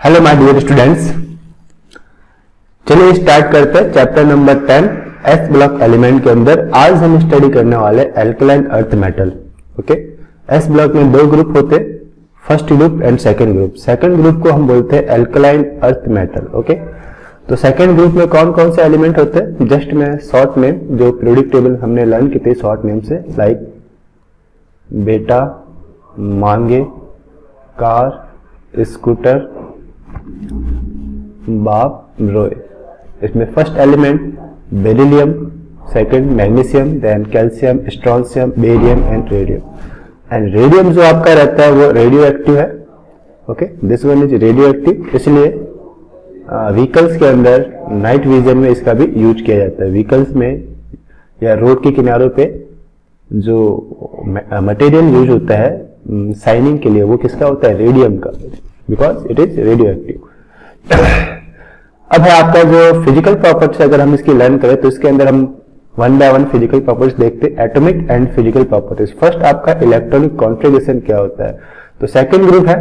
Hello my dear students, चलिए start करते हैं chapter number 10 S block element के अंदर। आज हम स्टडी करने वाले alkaline earth metal. Okay, S block में दो ग्रुप होते हैं, first group and second group. Second group को हम बोलते हैं एल्कलाइन अर्थ मेटल। ओके, तो सेकंड ग्रुप में कौन कौन से एलिमेंट होते हैं, जस्ट मैं शॉर्ट नेम जो पीरियोडिक टेबल हमने लर्न की थी शॉर्ट नेम से, लाइक बेटा, मांगे, कार, स्कूटर, बाप, रोय। इसमें first element beryllium, second magnesium, then calcium, strontium, barium and radium. And radium जो आपका रहता है वो रेडियो एक्टिव है। Okay, this one is radio active, इसलिए व्हीकल्स के अंदर नाइट विजन में इसका भी यूज किया जाता है। व्हीकल्स में या रोड के किनारों पे जो मटेरियल यूज होता है साइनिंग के लिए, वो किसका होता है, रेडियम का, because it is radio active. अब है आपका जो फिजिकल प्रॉपर्टीज, अगर हम इसकी लर्न करें तो इसके अंदर हम one by one physical properties देखते हैं, atomic and physical properties. First आपका इलेक्ट्रॉनिक कॉन्फ़िगरेशन क्या होता है, तो सेकंड ग्रुप है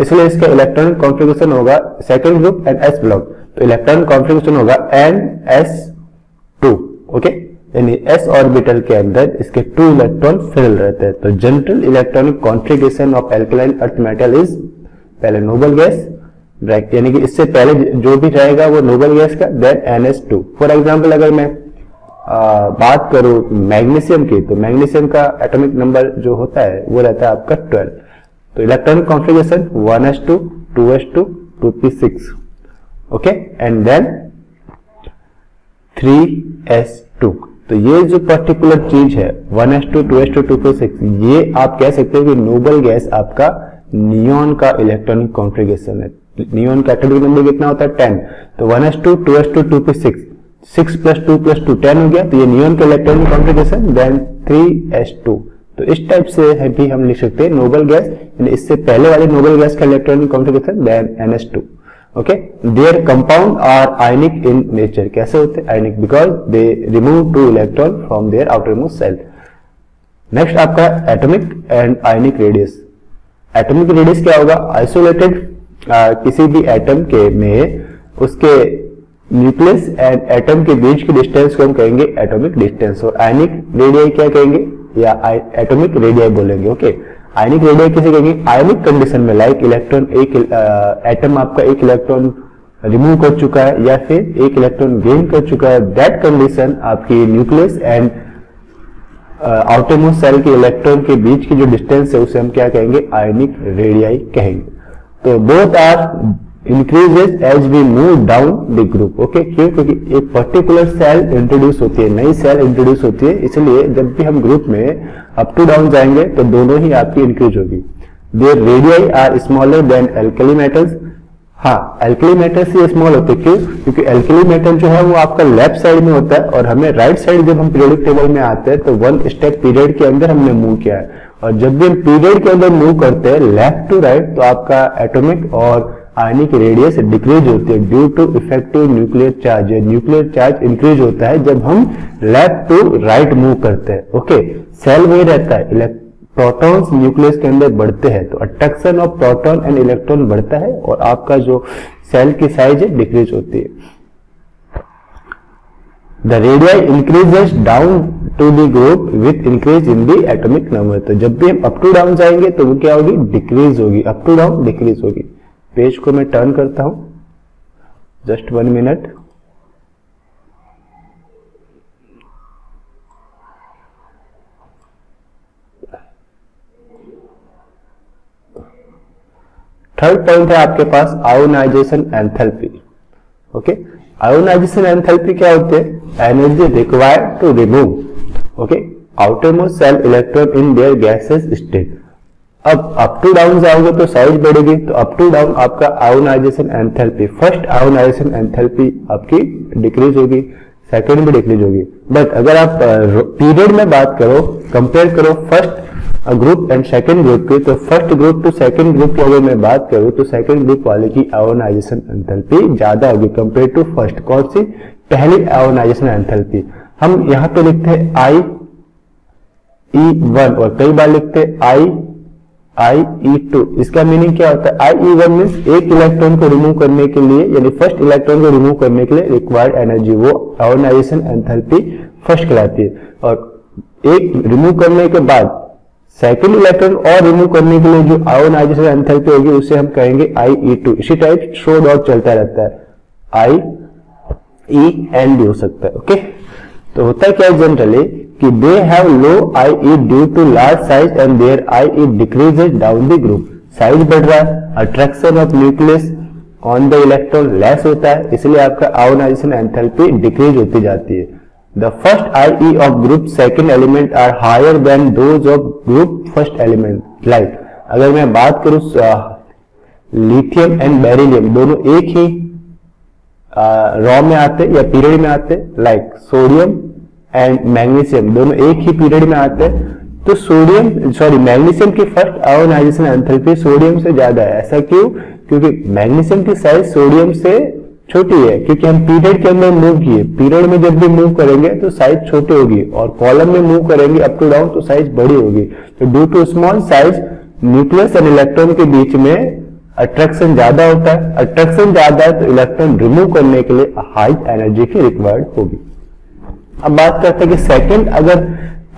इसलिए इसका इलेक्ट्रॉनिक कॉन्फ़िगरेशन होगा second group and S block, तो इलेक्ट्रॉनिक कॉन्फ़िगरेशन होगा NS2। ओके, यानी एस ऑर्बिटल के अंदर इसके 2 इलेक्ट्रॉन फिल रहते हैं। तो general electronic configuration of alkaline earth metal is पहले नोबल गैस, यानी कि इससे पहले जो भी रहेगा वो नोबल गैस का, देन NS2। फॉर एग्जांपल अगर मैं बात करूं मैग्नीशियम की, तो मैग्नीशियम का एटॉमिक नंबर जो होता है वो रहता है आपका 12। तो electronic configuration 1s2, 2s2, 2p6। Okay, and then 3s2। तो ये जो पर्टिकुलर चीज है 1s2, 2s2, 2p6, ये आप कह सकते हो कि नोबल गैस आपका नियॉन का इलेक्ट्रॉनिक कॉन्फ़िगरेशन है। नियॉन का एटॉमिक नंबर कितना होता है, 10। तो 1s2, 2s2, 2p6, 6 + 2 + 2 10 हो गया, तो ये नियॉन का इलेक्ट्रॉनिक कॉन्फ़िगरेशन, देन 3s2। तो इस टाइप से है भी हम लिख सकते हैं नोबल गैस, यानी इससे पहले वाले नोबल गैस का electronic configuration, then NS2। Okay, their compound are ionic in nature. कैसे होते हैं ionic, because they remove 2 electron from their outer most shell. Next आपका atomic and ionic radius. Atomic radius क्या होगा, आइसोलेटेड किसी भी atom के में उसके न्यूक्लियस एंड एटम के बीच की डिस्टेंस को हम कहेंगे एटॉमिक डिस्टेंस, और आयनिक रेडियस क्या कहेंगे, या एटॉमिक रेडियस बोलेंगे। ओके, आयनिक रेडियस किसे कहेंगे, आयनिक कंडीशन में, लाइक इलेक्ट्रॉन एक एटम आपका एक इलेक्ट्रॉन रिमूव कर चुका है या फिर एक इलेक्ट्रॉन गेन कर चुका है, दैट कंडीशन आपकी nucleus and outer most shell के इलेक्ट्रॉन के बीच की जो डिस्टेंस है उसे हम क्या कहेंगे, आयनिक रेडियाई कहेंगे। तो both are increases as we move down the group. Okay, क्यों, क्योंकि एक पर्टिकुलर सेल इंट्रोड्यूस होती है, नई सेल इंट्रोड्यूस होती है, इसलिए जब भी हम ग्रुप में अप टू डाउन जाएंगे तो दोनों ही आपकी इंक्रीज होगी। Their radii are smaller than alkali metals. हाँ, एल्कली मेटल्स ही स्मॉल होते हैं, क्यों, क्योंकि एल्कली मेटल जो है वो आपका लेफ्ट साइड में होता है और हमें राइट साइड जब हम पीरियोडिक टेबल में आते हैं तो 1 स्टेप पीरियड के अंदर हमने मूव किया है, और जब भी हम पीरियड के अंदर मूव करते हैं लेफ्ट टू राइट तो आपका एटॉमिक और आयनिक रेडियस डिक्रीज होती है due to effective nuclear charge. Nuclear charge increase होता है जब हम लेफ्ट टू राइट मूव करते हैं। ओके, सेल वही रहता है, प्रोटॉन्स न्यूक्लियस के अंदर बढ़ते हैं तो attraction of proton and electron बढ़ता है और आपका जो सेल की साइज है डिक्रीज होती है। The radii increases down to the group with increase in the atomic number. तो जब भी हम अप टू डाउन जाएंगे तो वो क्या होगी, डिक्रीज होगी, अप टू डाउन डिक्रीज होगी। पेज को मैं टर्न करता हूं, जस्ट 1 मिनट। थर्ड पॉइंट है आपके पास ionization enthalpy. Okay, ionization enthalpy क्या होती है, energy required to remove okay outer most shell electron in their gaseous state. अब अप टू डाउन जाओगे तो साइज बढ़ेगी, तो अप टू डाउन आपका ionization enthalpy, first ionization enthalpy आपकी डिक्रीज होगी, सेकंड भी डिक्रीज होगी। बट अगर आप पीरियड में बात करो, कंपेयर करो first group and second group की, तो first group to second group की अगर मैं बात करूं तो सेकंड ग्रुप वाले की आयोनाइजेशन एंथैल्पी ज्यादा होगी कंपेयर टू फर्स्ट। कौन सी, पहली आयोनाइजेशन एंथैल्पी। हम यहां पे लिखते हैं IE1 और कई बार लिखते हैं IE2, इसका मीनिंग क्या होता है? IE1 मीन्स एक इलेक्ट्रॉन को रिमूव करने के लिए, यानी फर्स्ट इलेक्ट्रॉन को रिमूव करने के लिए रिक्वायर्ड एनर्जी, वो आयोनाइजेशन एंथैल्पी फर्स्ट कहलाती है। और एक रिमूव करने के बाद सेकंड इलेक्ट्रॉन और रिमूव करने के लिए जो आयोनाइजेशन एंथैल्पी होगी उसे हम कहेंगे IE2। इसी टाइप शो डॉट चलता रहता है, IE हो सकता है। ओके, तो होता क्या है जनरली कि they have low IE due to large size and their IE decreases down the group. Size बढ़ रहा है, attraction of nucleus on the electron less होता है, इसलिए आपका आयोनाइजेशन एंथैल्पी डिक्रीज होती जाती है। The first IE of group second element are higher than those of group first element. Like अगर मैं बात करूं लिथियम एंड बेरिलियम दोनों एक ही रॉ में आते या पीरियड में आते, लाइक सोडियम एंड मैग्नीशियम दोनों एक ही पीरियड में आते, तो मैग्नीशियम की फर्स्ट आयोनाइजेशन एंथैल्पी सोडियम से ज्यादा है। ऐसा क्यों? क्योंकि मैग्नीशियम की साइज सोडियम से छोटी है, क्योंकि हम पीरियड के अंदर मूव किए। पीरियड में जब भी मूव करेंगे तो साइज छोटी होगी, और कॉलम में मूव करेंगे अप टू डाउन तो साइज बड़ी होगी। तो due to small size nucleus and electron के बीच में अट्रैक्शन ज्यादा होता है। अट्रैक्शन ज्यादा है तो इलेक्ट्रॉन रिमूव करने के लिए हाई एनर्जी की रिक्वायर्ड होगी। अब बात करते हैं कि सेकंड अगर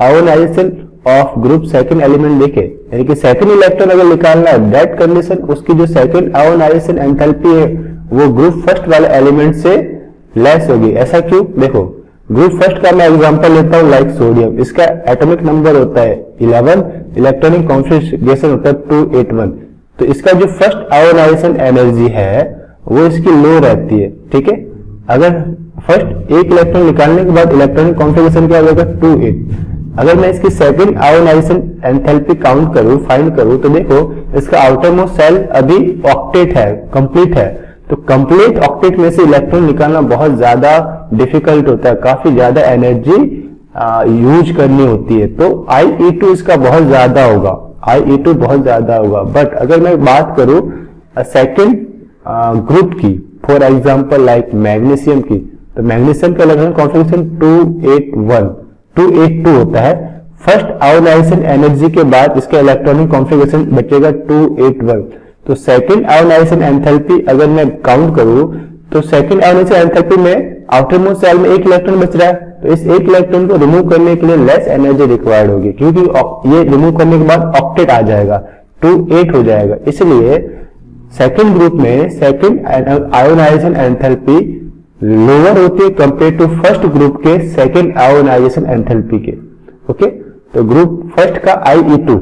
ionisation of group second element देखे, यानी कि सेकंड इलेक्ट्रॉन अगर निकालना है, दैट कंडीशन उसकी जो सेकंड आयोनाइजेशन एंथैल्पी है वो ग्रुप फर्स्ट वाले एलिमेंट से लेस होगी। ऐसा क्यों? देखो, ग्रुप फर्स्ट का मैं एग्जांपल लेता हूं, लाइक सोडियम, इसका एटॉमिक नंबर होता है 11, इलेक्ट्रॉनिक कॉन्फ़िगरेशन होता है 281। तो इसका जो फर्स्ट आयोनाइजेशन एनर्जी है वो इसकी लो रहती है। ठीक है, अगर फर्स्ट एक इलेक्ट्रॉन निकालने के बाद इलेक्ट्रॉनिक कॉन्फ़िगरेशन क्या होगा? 28। अगर मैं इसकी सेकंड आयोनाइजेशन एंथैल्पी काउंट करूं, फाइंड करूं, तो देखो इसका आउटर मोस्ट सेल अभी ऑक्टेट है, कंप्लीट है। तो कंप्लीट ऑक्टेट में से इलेक्ट्रॉन निकालना बहुत ज्यादा डिफिकल्ट होता है, काफी ज्यादा एनर्जी यूज करनी होती है। तो IE2 इसका बहुत ज्यादा होगा, IE2 बहुत ज्यादा होगा। बट अगर मैं बात करूं सेकेंड ग्रुप की, फॉर एग्जांपल लाइक मैग्नीशियम की, तो मैग्नीशियम का इलेक्ट्रॉन कॉन्फ़िगरेशन 282 होता है। फर्स्ट आयोनाइजेशन एनर्जी के बाद इसका इलेक्ट्रॉनिक कॉन्फ़िगरेशन बचेगा 281। तो सेकंड आयोनाइजेशन एंथैल्पी अगर मैं काउंट करूं तो सेकंड आयोनाइजेशन एंथैल्पी में आउटर मोस्ट सेल में एक इलेक्ट्रॉन बच रहा है, तो इस एक इलेक्ट्रॉन को रिमूव करने के लिए लेस एनर्जी रिक्वायर्ड होगी, क्योंकि ये रिमूव करने के बाद ऑक्टेट आ जाएगा, 28 हो जाएगा। इसलिए सेकंड ग्रुप में सेकंड आयोनाइजेशन एंथैल्पी लोअर होती है कंपेयर टू फर्स्ट ग्रुप के सेकंड आयोनाइजेशन एंथैल्पी के। ओके, तो ग्रुप फर्स्ट का IE2,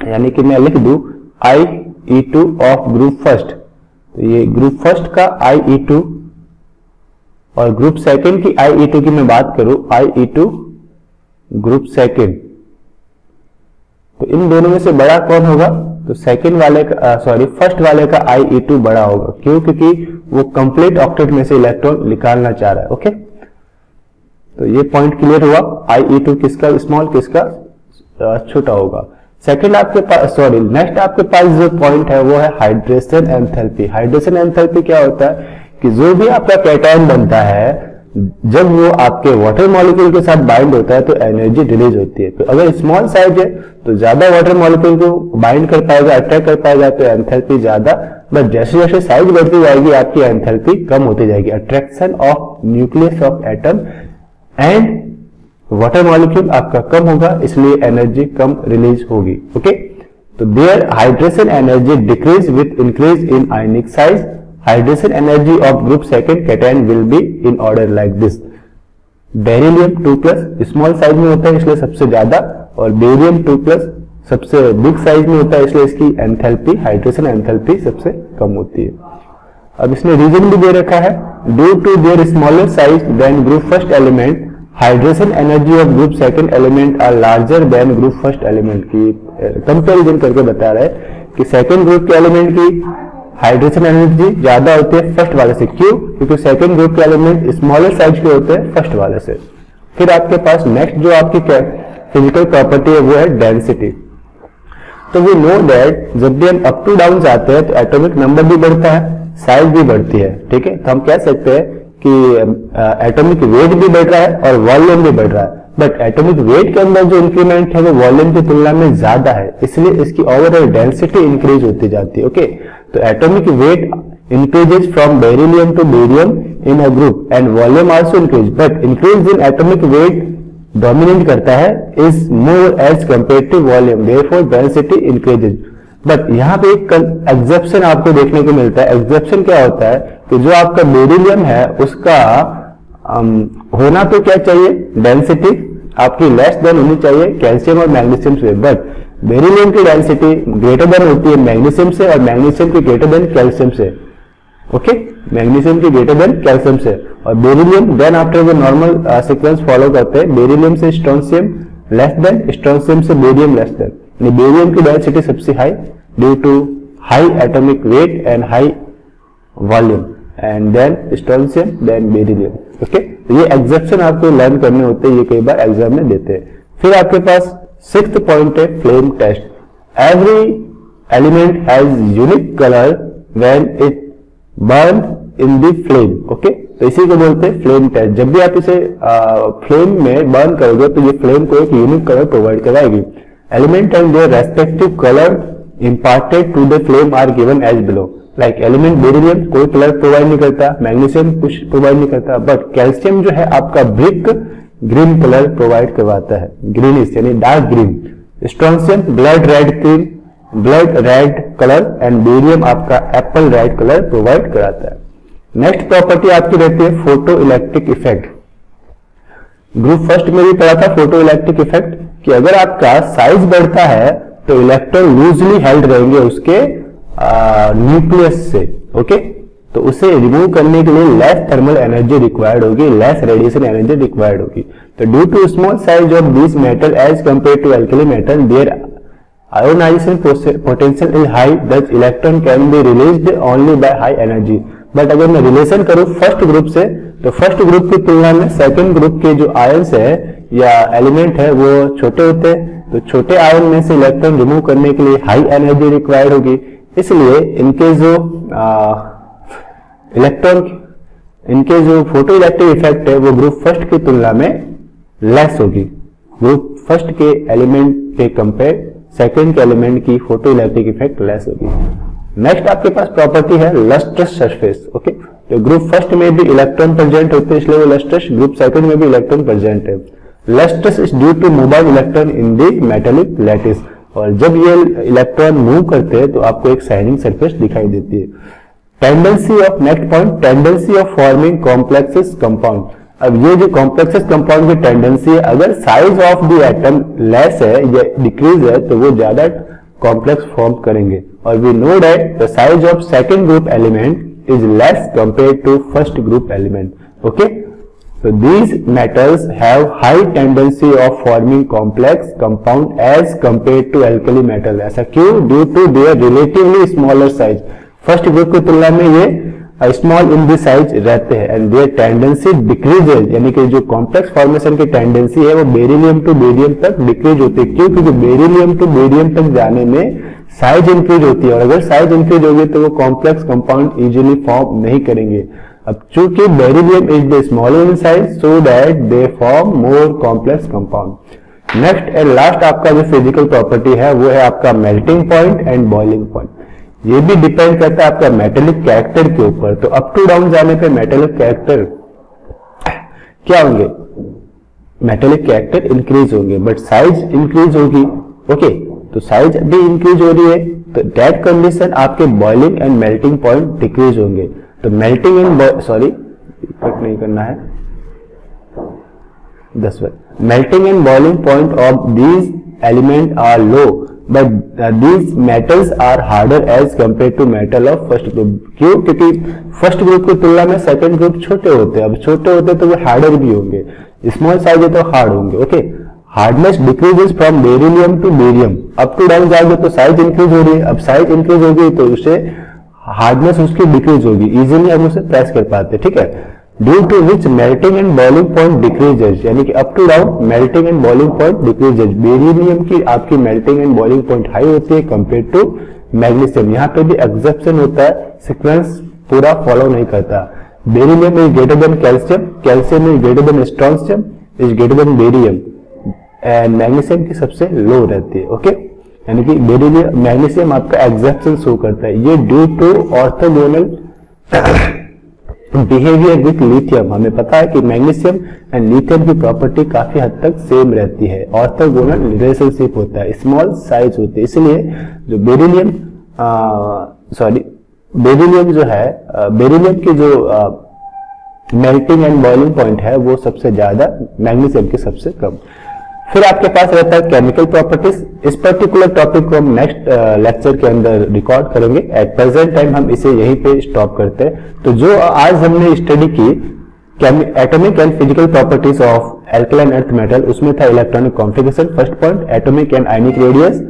यानी कि मैं लिख दूं IE2 ऑफ ग्रुप फर्स्ट, तो ये ग्रुप फर्स्ट का IE2 और ग्रुप सेकंड की IE2 की मैं बात करूं, IE2 ग्रुप सेकंड, तो इन दोनों में से बड़ा कौन होगा? तो सेकंड वाले का फर्स्ट वाले का IE2 बड़ा होगा। क्यों? क्योंकि वो कंप्लीट ऑक्टेट में से इलेक्ट्रॉन निकालना चाह रहा है। ओके, तो ये पॉइंट क्लियर हुआ, IE2 किसका स्मॉल, किसका छोटा होगा। सेकंड आपके पास नेक्स्ट आपके पास जो पॉइंट है वो है हाइड्रेशन एंथैल्पी। हाइड्रेशन एंथैल्पी क्या होता है कि जो भी आपका कैटायन बनता है, जब वो आपके वाटर मॉलिक्यूल के साथ बाइंड होता है तो एनर्जी रिलीज होती है। तो अगर स्मॉल साइज है तो ज्यादा वाटर मॉलिक्यूल को बाइंड कर पाएगा, अट्रैक्ट कर पाएगा, तो एंथैल्पी ज्यादा। बट जैसे जैसे साइज बढ़ती जाएगी आपकी एंथैल्पी कम होती जाएगी। Attraction of nucleus of atom and water molecule आपका कम होगा, इसलिए एनर्जी कम रिलीज होगी। ओके, तो their hydration energy decrease with increase in ionic size. Hydration energy of group second cation will be in order like this. Beryllium 2+ small size में होता है इसलिए सबसे ज्यादा, और बेरियम 2+ सबसे बिग साइज में होता है इसलिए इसकी एंथैल्पी, हाइड्रेशन एंथैल्पी सबसे कम होती है। अब इसने रीजन भी दे रखा है, due to their smaller size than group first element, hydration energy of group second element are larger than group first element. की कंपैरिजन करके बता रहा है कि सेकंड ग्रुप के एलिमेंट की हाइड्रेशन एनर्जी ज्यादा होती है फर्स्ट वाले से। क्यों? क्योंकि सेकंड ग्रुप के एलिमेंट स्मॉलर साइज के होते हैं फर्स्ट वाले से। फिर आपके पास नेक्स्ट जो आपकी फिजिकल प्रॉपर्टी है वो है डेंसिटी। तो वी नो दैट जब भी हम अप टू डाउन जाते हैं तो एटॉमिक नंबर भी बढ़ता है, साइज भी बढ़ती है। ठीक है, तो हम कह सकते हैं कि एटॉमिक वेट भी बढ़ रहा है और वॉल्यूम भी बढ़ रहा है, बट एटॉमिक वेट के अंदर जो इंक्रीमेंट है वो वॉल्यूम की तुलना में ज्यादा है, इसलिए इसकी ओवरऑल डेंसिटी इंक्रीज होती जाती है। ओके, तो atomic weight increases from beryllium to barium in a group and volume also increase, but increase in atomic weight dominate करता है is more as compare to volume, therefore density increases. But यहाँ पे एक exception आपको देखने को मिलता है। एक्सेप्शन क्या होता है कि जो आपका बेरिलियम है उसका होना तो क्या चाहिए, डेंसिटी आपकी लेस देन होनी चाहिए कैल्शियम और मैग्नीशियम से, बट बेरिलियम की डेंसिटी ग्रेटर देन होती है मैग्नीशियम से और मैग्नीशियम की ग्रेटर देन कैल्शियम से। ओके, मैग्नीशियम की ग्रेटर देन कैल्शियम से, और बेरिलियम देन आफ्टर जो नॉर्मल सीक्वेंस फॉलो करते हैं, बेरिलियम से स्ट्रोंशियम लेस देन, स्ट्रोंशियम से बेरियम लेस देन। बेरियम की डेंसिटी सबसे high due to high atomic weight and high volume, and then strontium then beryllium. Okay, ये exception आपको learn करने होते हैं, ये कई बार एग्जाम में देते हैं। फिर आपके पास 6th पॉइंट है flame test. Every element has unique colour when it burn in the flame. Okay, तो इसी को बोलते हैं फ्लेम टेस्ट। जब भी आप इसे फ्लेम में बर्न करोगे तो ये फ्लेम को एक यूनिक कलर प्रोवाइड कराएगी। Element and their respective colour imparted to the flame are given as below. Like element beryllium कोई कलर प्रोवाइड नहीं करता, मैग्नीशियम कुछ प्रोवाइड नहीं करता, बट कैल्शियम जो है आपका ब्रिक ग्रीन कलर प्रोवाइड करवाता है, ग्रीनिश यानी dark green. Strontium blood red colour and barium आपका एप्पल रेड कलर प्रोवाइड कराता है। नेक्स्ट प्रॉपर्टी आपकी रहती है photo electric effect. Group first में भी पढ़ा था फोटो इलेक्ट्रिक इफेक्ट कि अगर आपका साइज बढ़ता है तो इलेक्ट्रॉन लूजली हेल्ड रहेंगे उसके न्यूक्लियस से। ओके, तो उसे रिमूव करने के लिए लेस थर्मल एनर्जी रिक्वायर्ड होगी, लेस रेडिएशन एनर्जी रिक्वायर्ड होगी। तो due to small size of this metal as compare to alkali metal, their ionization potential is high, this electron can be released only by high energy. But अगर मैं relation करूं first group से, तो first group की तुलना में second group के जो आयंस है या एलिमेंट है वो छोटे होते हैं, तो छोटे आयन में से इलेक्ट्रॉन रिमूव करने के लिए हाई एनर्जी रिक्वायर्ड होगी, इसलिए इनके जो फोटो इलेक्ट्रिक इफेक्ट है वो ग्रुप फर्स्ट की तुलना में लेस होगी। ग्रुप फर्स्ट के एलिमेंट के कंपेयर सेकंड के एलिमेंट की फोटो इलेक्ट्रिक इफेक्ट लेस होगी। नेक्स्ट आपके पास प्रॉपर्टी है लस्ट्रस सरफेस। ओके, तो ग्रुप फर्स्ट में भी इलेक्ट्रॉन प्रेजेंट होते हैं इसलिए वो लस्ट्रस, ग्रुप सेकंड में भी इलेक्ट्रॉन प्रेजेंट है। Lustrous is due to mobile electron in the metallic lattice, और जब ये इलेक्ट्रॉन मूव करते हैं तो आपको एक शाइनिंग सरफेस दिखाई देती है। Tendency of next point, tendency of forming complexes compound. अब ये जो कॉम्प्लेक्सेस कंपाउंड की टेंडेंसी है, अगर size of the atom less है या डिक्रीज है तो वो ज्यादा कॉम्प्लेक्स फॉर्म करेंगे, और we know that the size of second group element is less compare to first group element. Okay, so these metals have high tendency of forming complex compound as compared to alkali metal। ऐसा क्यों? due to their relatively smaller size। First group की तुलना में ये small in the size रहते हैं, and there tendency decreases, यानी कि जो कॉम्प्लेक्स फॉर्मेशन की टेंडेंसी है वो बेरिलियम टू बेरियम तक डिक्रीज होती है। क्यों? क्योंकि बेरिलियम टू बेरियम तक जाने में साइज इंक्रीज होती है, और अगर साइज इंक्रीज होगी तो वो कॉम्प्लेक्स कंपाउंड इजीली फॉर्म नहीं करेंगे। अब चूंकि beryllium is the smaller in size so that they form more complex compound. Next and last आपका जो फिजिकल प्रॉपर्टी है वो है आपका melting point and boiling point. ये भी डिपेंड करता है आपका मेटेलिक कैरेक्टर के ऊपर। तो अप टू डाउन जाने पे मेटेलिक कैरेक्टर क्या होंगे? मेटेलिक कैरेक्टर इंक्रीज होंगे, बट साइज इंक्रीज होगी। ओके, तो साइज भी इंक्रीज हो रही है, तो दैट कंडीशन आपके boiling and melting point decrease होंगे। तो मेल्टिंग एंड कट नहीं करना है 10 बार। Melting and boiling point of these element are low, but these metals are harder as compare to metal of first group. क्यों? क्योंकि first group की तुलना में सेकंड ग्रुप छोटे होते हैं। अब छोटे होते तो वो हार्डर भी होंगे, स्मॉल साइज है तो हार्ड होंगे। Okay, hardness decreases from beryllium to barium. Up to down जाओगे तो साइज इंक्रीज हो रही है, अब साइज इंक्रीज होगी तो उसे हार्डनेस उसकी डिक्रीज होगी, इजीली हम उसे प्रेस कर पाते। ठीक है, due to which melting and boiling point decreases, यानी कि up to down melting and boiling point decreases. Beryllium की आपकी melting and boiling point high होती है कंपेयर टू मैग्नीशियम। यहाँ पे भी एक्सेप्शन होता है, सीक्वेंस पूरा फॉलो नहीं करता। Beryllium is greater than calcium, calcium is greater than strontium, is greater than barium, and magnesium की सबसे लो रहती है। ओके, यानी कि बेरिलियम मैग्नीशियम आपका एक्सेप्शन शो करता है, ये due to orthogonal behaviour with lithium. हमें पता है कि मैग्नीशियम एंड लिथियम की प्रॉपर्टी काफी हद तक सेम रहती है, ऑर्थोगोनल रिलेशनशिप होता है, स्मॉल साइज होती है, इसलिए जो बेरिलियम बेरिलियम जो है बेरिलियम की जो मेल्टिंग एंड बॉइलिंग पॉइंट है वो सबसे ज्यादा, मैग्नीशियम की सबसे कम। फिर आपके पास रहता है केमिकल प्रॉपर्टीज। इस पर्टिकुलर टॉपिक को हम नेक्स्ट लेक्चर के अंदर रिकॉर्ड करेंगे। एट प्रेजेंट टाइम हम इसे यहीं पे स्टॉप करते हैं। तो जो आज हमने स्टडी की atomic and physical properties of alkaline earth metal, उसमें था electronic configuration, first point atomic and ionic radius,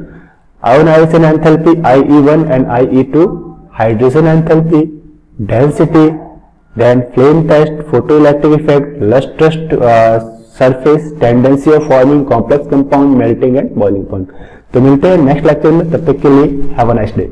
ionisation enthalpy IE1 and IE2, hydrogen enthalpy, density, then flame test, photoelectric effect, lustrous surface, tendency of forming complex compound, melting and boiling point. तो मिलते हैं next lecture में, तब तक के लिए have a nice day.